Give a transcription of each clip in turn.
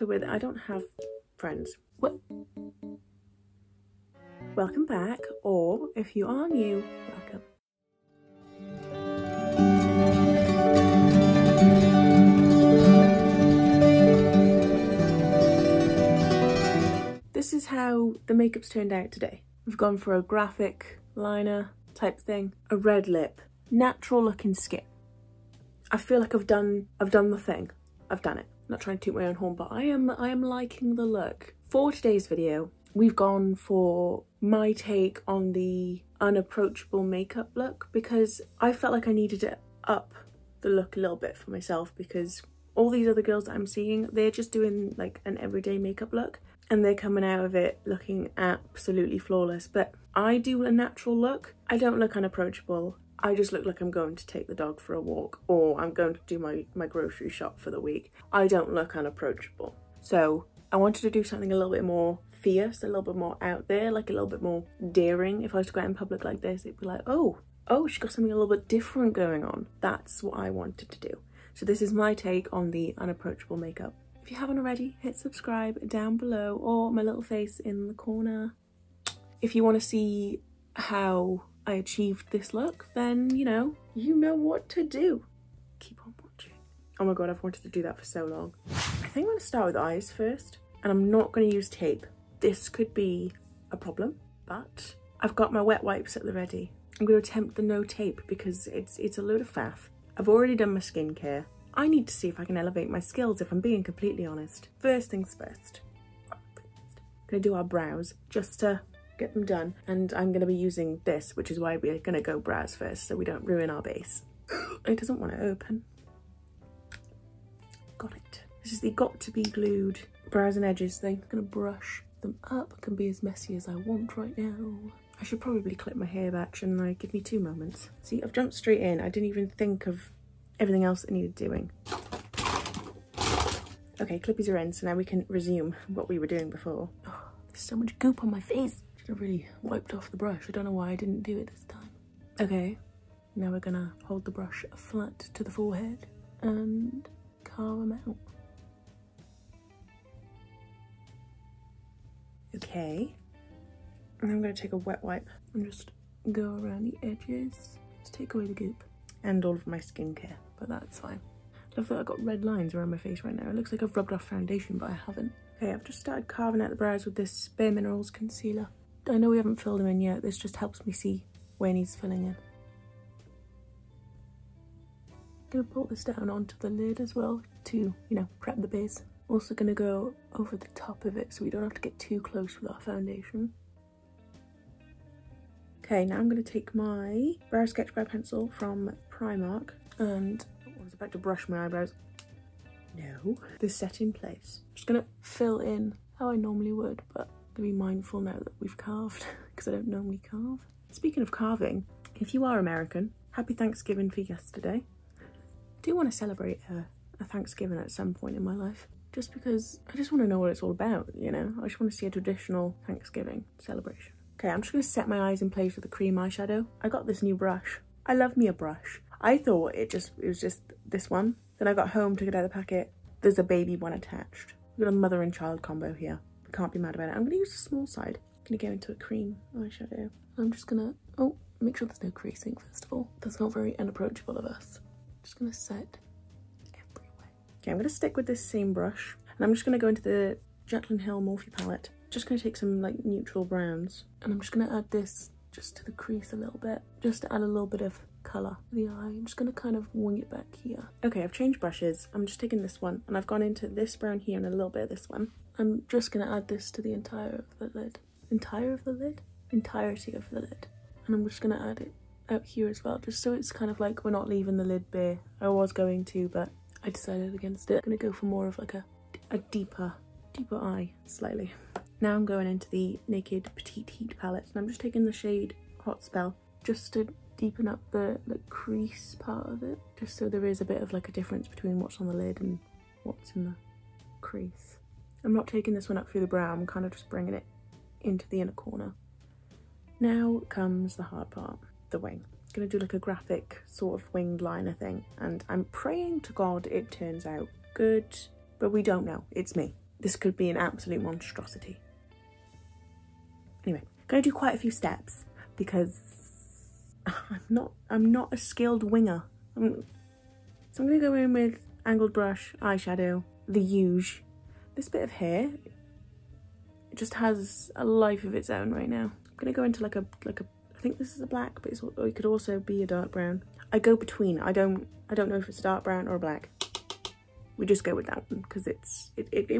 So with I don't have friends. What? Welcome back, or if you are new, welcome. This is how the makeup's turned out today. We've gone for a graphic liner type thing, a red lip, natural looking skin. I feel like I've done the thing. I've done it. I'm not trying to toot my own horn, but I am liking the look. For today's video, we've gone for my take on the Unapproachable Makeup look because I felt like I needed to up the look a little bit for myself because all these other girls that I'm seeing, they're just doing like an everyday makeup look and they're coming out of it looking absolutely flawless. But I do a natural look. I don't look unapproachable. I just look like I'm going to take the dog for a walk or I'm going to do my grocery shop for the week. I don't look unapproachable. So I wanted to do something a little bit more fierce, a little bit more out there, like a little bit more daring. If I was to go out in public like this, it'd be like, oh, she's got something a little bit different going on. That's what I wanted to do. So this is my take on the Unapproachable Makeup. If you haven't already, hit subscribe down below or my little face in the corner. If you want to see how I achieved this look, then you know what to do. Keep on watching. Oh my god, I've wanted to do that for so long. I think I'm going to start with eyes first, and I'm not going to use tape. This could be a problem, but I've got my wet wipes at the ready. I'm going to attempt the no tape because it's a load of faff. I've already done my skincare. I need to see if I can elevate my skills, if I'm being completely honest. First things first. I'm going to do our brows just to get them done, and I'm going to be using this, which is why we're going to go brows first so we don't ruin our base. It doesn't want to open. Got it. This is the got to be glued brows and edges thing. I'm going to brush them up. I can be as messy as I want right now. I should probably clip my hair back, shouldn't I? Give me 2 moments. See, I've jumped straight in. I didn't even think of everything else that needed doing. Okay, clippies are in, so now we can resume what we were doing before. Oh, there's so much goop on my face. I really wiped off the brush. I don't know why I didn't do it this time. Okay, now we're gonna hold the brush flat to the forehead and carve them out. Okay, and I'm gonna take a wet wipe and just go around the edges to take away the goop and all of my skincare, but that's fine. I love that I've got red lines around my face right now. It looks like I've rubbed off foundation, but I haven't. Okay, I've just started carving out the brows with this Bare Minerals concealer. I know we haven't filled them in yet. This just helps me see where needs filling in. I'm gonna pull this down onto the lid as well to, you know, prep the base. Also gonna go over the top of it so we don't have to get too close with our foundation. Okay, now I'm gonna take my brow sketch brow pencil from Primark and I was about to brush my eyebrows. No, this set in place. I'm just gonna fill in how I normally would, but to be mindful now that we've carved because I don't normally carve. Speaking of carving, if you are American, happy Thanksgiving for yesterday. I do want to celebrate a Thanksgiving at some point in my life just because I just want to know what it's all about, you know. I just want to see a traditional Thanksgiving celebration. Okay, I'm just going to set my eyes in place with a cream eyeshadow. I got this new brush. I love me a brush. I thought it was just this one. Then I got home, took it out of the packet. There's a baby one attached. We've got a mother and child combo here. Can't be mad about it. I'm going to use the small side. I'm going to go into a cream eyeshadow. I'm just going to, make sure there's no creasing first of all. That's not very unapproachable of us. Just going to set everywhere. Okay, I'm going to stick with this same brush and I'm just going to go into the Jaclyn Hill Morphe palette. Just going to take some like neutral browns and I'm just going to add this just to the crease a little bit, just to add a little bit of colour to the eye. I'm just going to kind of wing it back here. Okay, I've changed brushes. I'm just taking this one and I've gone into this brown here and a little bit of this one. I'm just going to add this to the entirety of the lid. And I'm just going to add it out here as well, just so it's kind of like we're not leaving the lid bare. I was going to, but I decided against it. I'm going to go for more of like a deeper eye, slightly. Now I'm going into the Naked Petite Heat palette and I'm just taking the shade Hot Spell just to deepen up the crease part of it, just so there is a bit of like a difference between what's on the lid and what's in the crease. I'm not taking this one up through the brow, I'm kind of just bringing it into the inner corner. Now comes the hard part, the wing. I'm going to do like a graphic sort of winged liner thing and I'm praying to God it turns out good, but we don't know. It's me. this could be an absolute monstrosity. Anyway, I'm gonna do quite a few steps because I'm not a skilled winger. So I'm gonna go in with angled brush, eyeshadow, the huge. This bit of hair, it just has a life of its own right now. I'm gonna go into like a I think this is a black, but it could also be a dark brown. I go between. I don't know if it's a dark brown or a black. We just go with that one because it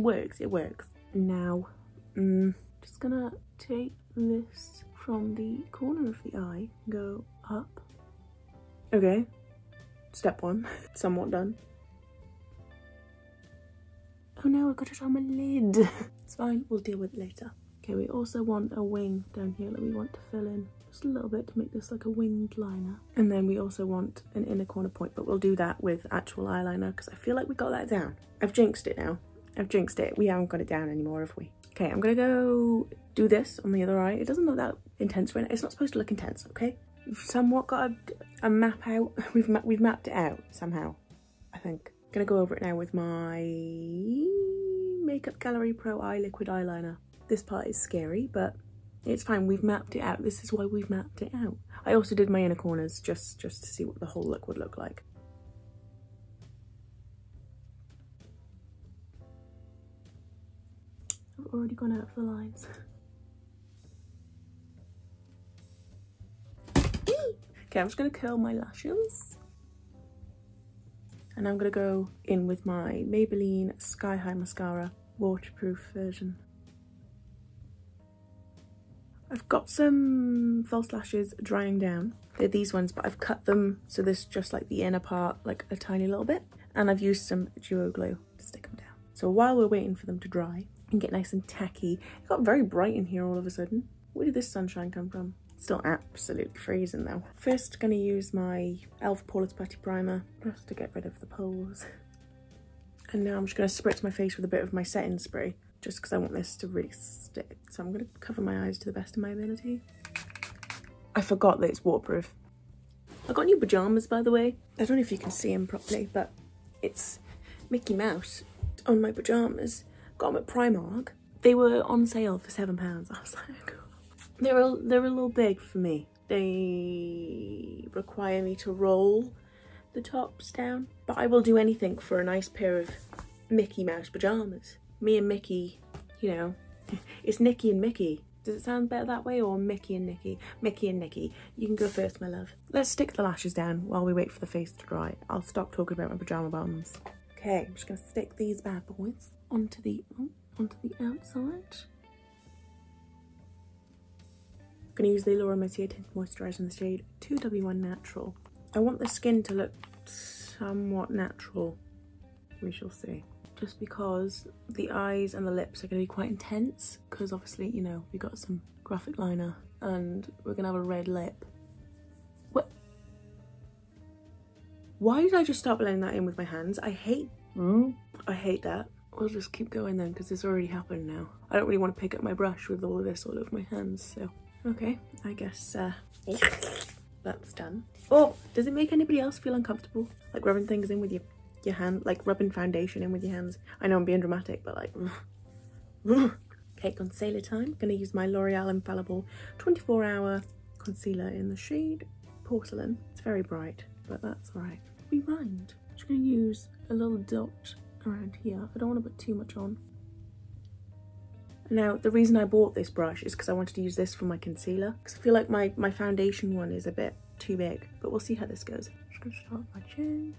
works. It works. Now, just gonna take this from the corner of the eye, go up. Okay, step one, somewhat done. Oh no, I got it on my lid. It's fine, we'll deal with it later. Okay, we also want a wing down here that we want to fill in just a little bit to make this like a winged liner. And then we also want an inner corner point, but we'll do that with actual eyeliner because I feel like we got that down. I've jinxed it now. I've jinxed it. We haven't got it down anymore, have we? Okay, I'm gonna go do this on the other eye. It doesn't look that intense right now. It's not supposed to look intense, okay? We've somewhat got a map out. We've mapped it out somehow, I think. I'm gonna go over it now with my Makeup Gallery Pro Eye Liquid Eyeliner. This part is scary, but it's fine. We've mapped it out. This is why we've mapped it out. I also did my inner corners just to see what the whole look would look like. I've already gone out of the lines. Okay, I'm just gonna curl my lashes. And I'm gonna go in with my Maybelline Sky High Mascara, waterproof version. I've got some false lashes drying down. They're these ones, but I've cut them so there's just like the inner part, like a tiny little bit. And I've used some duo glue to stick them down. So while we're waiting for them to dry and get nice and tacky, it got very bright in here all of a sudden. Where did this sunshine come from? It's still absolutely freezing though. First, gonna use my e.l.f. Poreless Putty Primer just to get rid of the pores. And now I'm just gonna spritz my face with a bit of my setting spray, just because I want this to really stick. So I'm gonna cover my eyes to the best of my ability. I forgot that it's waterproof. I got new pajamas, by the way. I don't know if you can see them properly, but it's Mickey Mouse on my pajamas. Got them at Primark. They were on sale for £7. I was like, they're a little big for me. They require me to roll the tops down, but I will do anything for a nice pair of Mickey Mouse pajamas. Me and Mickey, you know, it's Nikki and Mickey. Does it sound better that way, or Mickey and Nikki? Mickey and Nikki. You can go first, my love. Let's stick the lashes down while we wait for the face to dry. I'll stop talking about my pajama bottoms. Okay, I'm just gonna stick these bad boys onto the outside. I'm gonna use the Laura Mercier Tinted Moisturiser in the shade 2W1 Natural. I want the skin to look somewhat natural. We shall see. Just because the eyes and the lips are going to be quite intense, because obviously, you know, we got some graphic liner and we're going to have a red lip. What? Why did I just start blending that in with my hands? I hate that. We'll just keep going then, because this already happened now. I don't really want to pick up my brush with all of this all over my hands, so. Okay, I guess that's done. Oh, does it make anybody else feel uncomfortable? Like rubbing things in with your hand, like rubbing foundation in with your hands? I know I'm being dramatic, but like, okay, concealer time. Gonna use my L'Oreal Infallible 24-hour concealer in the shade Porcelain. It's very bright, but that's all right. We rhymed. I'm just gonna use a little dot around here. I don't want to put too much on. Now, the reason I bought this brush is because I wanted to use this for my concealer, because I feel like my foundation one is a bit too big, but we'll see how this goes. I'm just going to start my chin.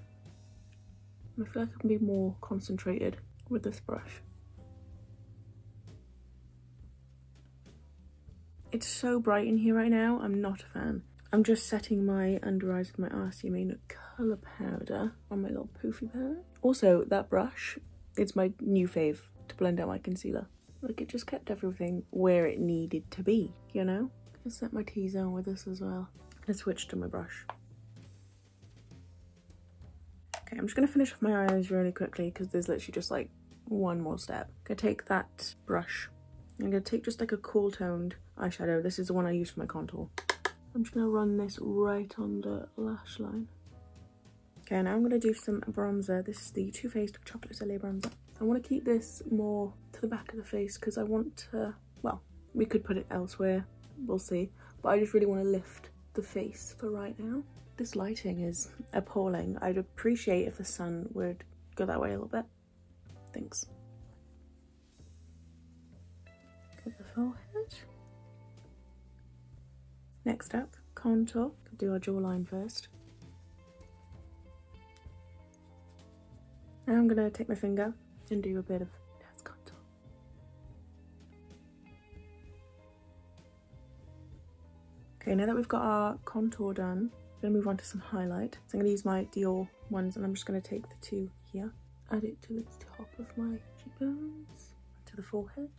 I feel like I can be more concentrated with this brush. It's so bright in here right now, I'm not a fan. I'm just setting my under eyes with my RC Main colour powder on my little poofy palette. Also, that brush, it's my new fave to blend out my concealer. Like, it just kept everything where it needed to be, you know? I'm gonna set my T-zone with this as well. I'm gonna switch to my brush. Okay, I'm just gonna finish off my eyes really quickly because there's literally just like one more step. I'm gonna take that brush. I'm gonna take just like a cool toned eyeshadow. This is the one I use for my contour. I'm just gonna run this right on the lash line. Okay, now I'm gonna do some bronzer. This is the Too Faced Chocolate Soleil bronzer. I want to keep this more to the back of the face because I want to, well, we could put it elsewhere, we'll see. But I just really want to lift the face for right now. This lighting is appalling. I'd appreciate if the sun would go that way a little bit. Thanks. Get the forehead. Next up, contour. Do our jawline first. Now I'm gonna take my finger and do a bit of contour. Okay, now that we've got our contour done, I'm gonna move on to some highlight. So I'm gonna use my Dior ones and I'm just gonna take the two here, add it to the top of my cheekbones, to the forehead.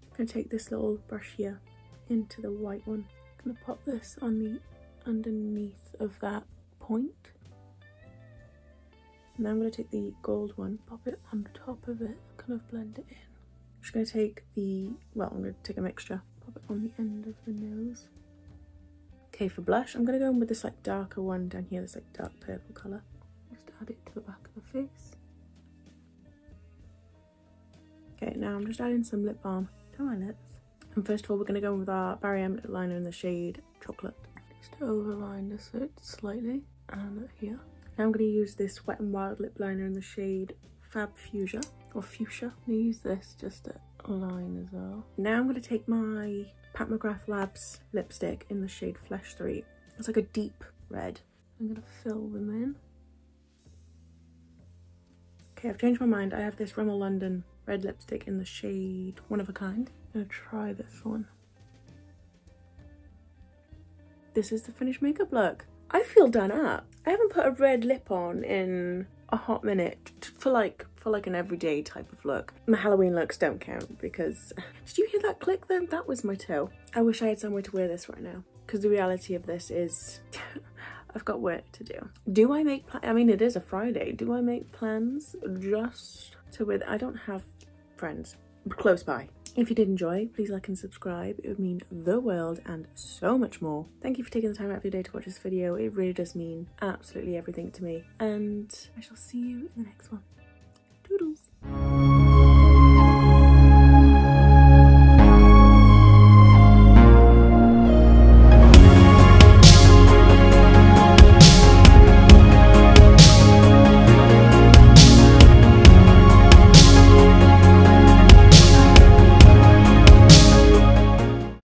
I'm gonna take this little brush here into the white one. I'm gonna pop this on the underneath of that point. Now I'm gonna take the gold one, pop it on the top of it, kind of blend it in. I'm just gonna take the, well, I'm gonna take a mixture, pop it on the end of the nose. Okay, for blush, I'm gonna go in with this like darker one down here, this like dark purple colour. Just add it to the back of the face. Okay, now I'm just adding some lip balm to my lips. And first of all, we're gonna go in with our Barry M lip liner in the shade Chocolate. Just overline this bit slightly, and here. Now I'm gonna use this Wet n Wild lip liner in the shade Fab Fuchsia, or Fuchsia. I'm gonna use this just to line as well. Now I'm gonna take my Pat McGrath Labs lipstick in the shade Flesh 3. It's like a deep red. I'm gonna fill them in. Okay, I've changed my mind. I have this Rimmel London red lipstick in the shade One of a Kind. I'm gonna try this one. This is the finished makeup look. I feel done up. I haven't put a red lip on in a hot minute for like an everyday type of look. My Halloween looks don't count because, did you hear that click then? That was my toe. I wish I had somewhere to wear this right now because the reality of this is I've got work to do. Do I make I mean, it is a Friday. Do I make plans just to wear? I don't have friends close by. If you did enjoy, please like and subscribe. It would mean the world and so much more. Thank you for taking the time out of your day to watch this video. It really does mean absolutely everything to me. And I shall see you in the next one. Toodles.